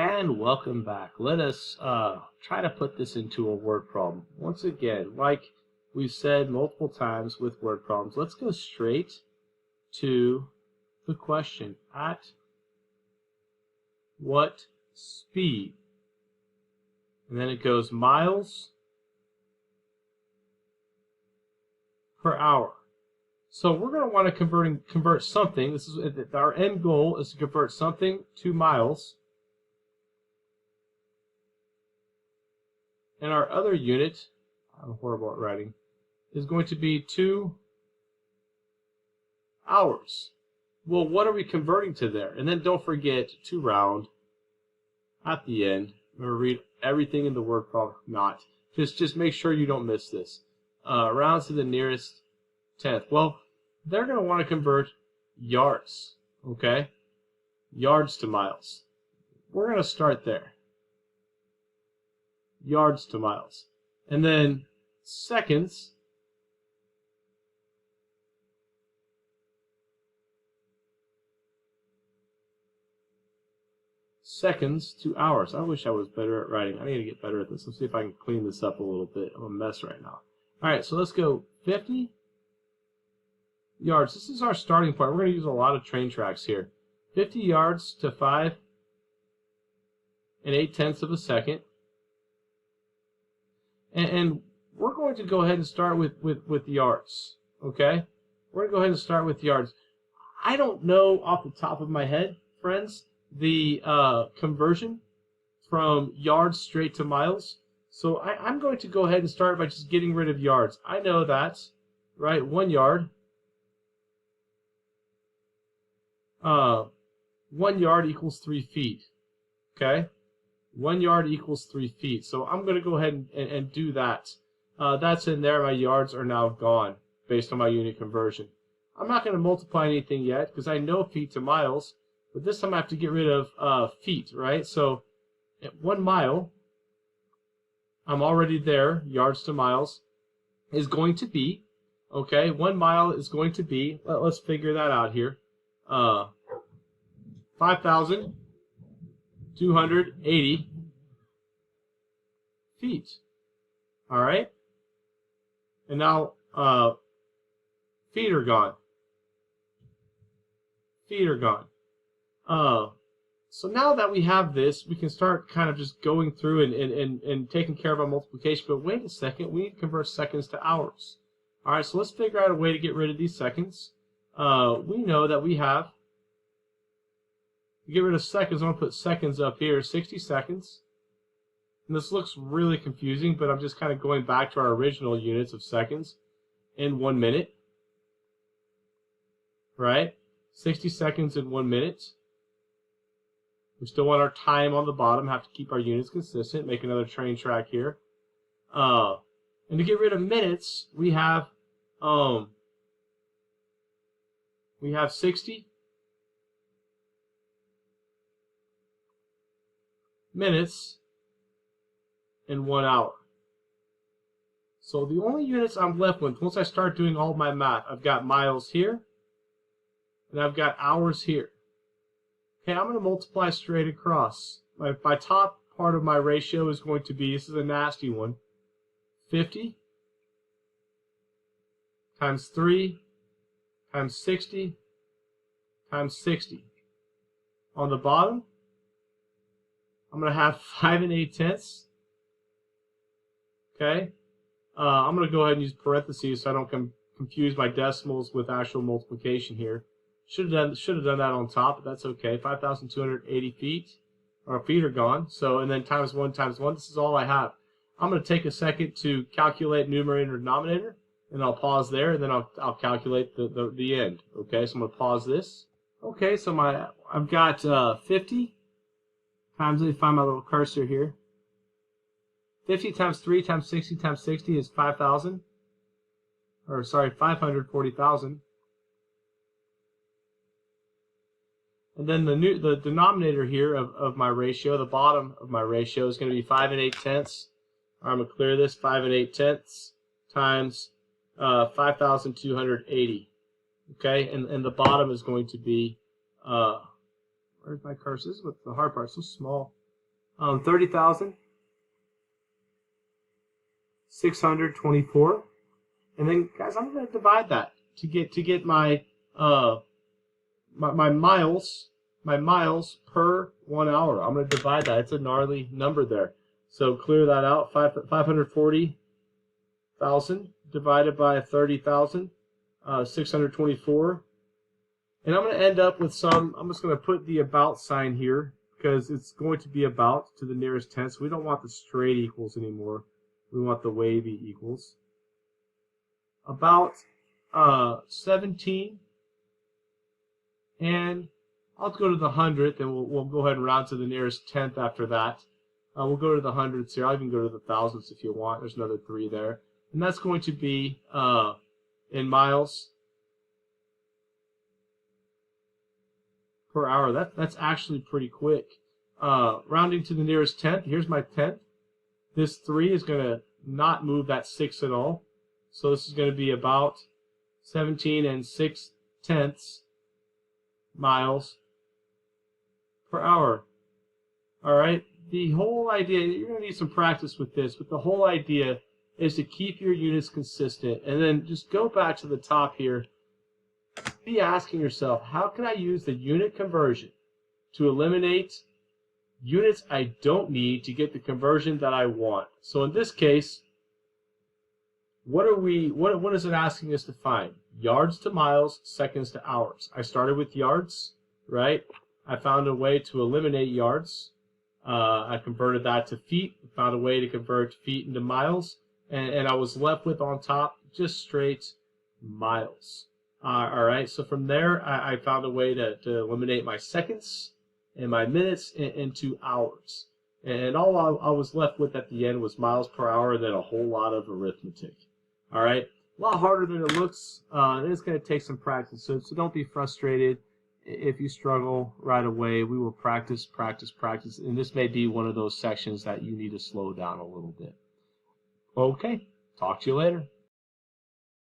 And welcome back. Let us try to put this into a word problem. Once again, like we've said multiple times with word problems, let's go straight to the question. At what speed? And then it goes miles per hour. So we're going to want to convert something. This is our end goal is to convert something to miles. And our other unit, I'm horrible at writing, is going to be 2 hours. Well, what are we converting to there? And then don't forget to round at the end. Remember, read everything in the word problem. Not. Just make sure you don't miss this. Round to the nearest tenth. Well, they're going to want to convert yards. Okay? Yards to miles. We're going to start there. Yards to miles. And then seconds to hours. I wish I was better at writing. I need to get better at this. Let's see if I can clean this up a little bit. I'm a mess right now. Alright, so let's go 50 yards. This is our starting point. We're going to use a lot of train tracks here. 50 yards to 5 8/10 of a second. And we're going to go ahead and start with yards. Okay? We're going to go ahead and start with yards. I don't know off the top of my head, friends, the conversion from yards straight to miles. So I'm going to go ahead and start by just getting rid of yards. I know that, right? 1 yard. 1 yard equals 3 feet. Okay? 1 yard equals 3 feet. So I'm going to go ahead and do that. That's in there. My yards are now gone based on my unit conversion. I'm not going to multiply anything yet because I know feet to miles. But this time I have to get rid of feet, right? So at 1 mile, I'm already there. Yards to miles is going to be, okay, 1 mile is going to be, let's figure that out here. 5,280 feet. All right? And now feet are gone. Feet are gone. So now that we have this, we can start kind of just going through and taking care of our multiplication. But wait a second, we need to convert seconds to hours. All right, so let's figure out a way to get rid of these seconds. We know that we have, to get rid of seconds, I'm going to put seconds up here, 60 seconds. And this looks really confusing, but I'm just kind of going back to our original units of seconds in 1 minute. Right? 60 seconds in 1 minute. We still want our time on the bottom, have to keep our units consistent, make another train track here. And to get rid of minutes, we have 60 minutes in 1 hour. So the only units I'm left with, once I start doing all my math, I've got miles here, and I've got hours here. Okay, I'm going to multiply straight across. My top part of my ratio is going to be, this is a nasty one, 50 times 3 times 60 times 60. On the bottom, I'm going to have 5 8/10. Okay, I'm going to go ahead and use parentheses so I don't confuse my decimals with actual multiplication here. Should have done that on top, but that's okay. 5,280 feet. Our feet are gone. So, and then times 1 times 1. This is all I have. I'm going to take a second to calculate numerator and denominator, and I'll pause there, and then I'll calculate the end. Okay, so I'm going to pause this. Okay, so I've got 50 times, let me find my little cursor here. 50 times 3 times 60 times 60 is 5,000. Or sorry, 540,000. And then the denominator here of my ratio, the bottom of my ratio, is going to be 5 8/10. I'm going to clear this. 5 8/10 times 5,280. Okay, and the bottom is going to be, where's my cursor? This is what the hard part, so small. 30,624. And then, guys, I'm going to divide that to get my my miles per 1 hour. I'm going to divide that. It's a gnarly number there. So clear that out. 540,000 divided by 30,000, 624. And I'm going to end up with some. I'm just going to put the about sign here because it's going to be about to the nearest tenth. So we don't want the straight equals anymore. We want the wavy equals. About 17, and I'll go to the hundredth, and we'll go ahead and round to the nearest tenth after that. We'll go to the hundredths here. I'll even go to the thousandths if you want. There's another 3 there, and that's going to be in miles per hour. That's actually pretty quick. Rounding to the nearest tenth. Here's my tenth. This 3 is going to not move that 6 at all. So this is going to be about 17 6/10 miles per hour. All right. The whole idea, you're going to need some practice with this, but the whole idea is to keep your units consistent. And then just go back to the top here. Be asking yourself, how can I use the unit conversion to eliminate units I don't need to get the conversion that I want? So in this case, what is it asking us to find? Yards to miles, seconds to hours. I started with yards, right? I found a way to eliminate yards. I converted that to feet. Found a way to convert feet into miles, and I was left with on top just straight miles. All right. So from there, I found a way to eliminate my seconds and my minutes into hours. And all I was left with at the end was miles per hour and then a whole lot of arithmetic. All right, a lot harder than it looks, and it's going to take some practice. So don't be frustrated if you struggle right away. We will practice, and this may be one of those sections that you need to slow down a little bit. Okay, talk to you later.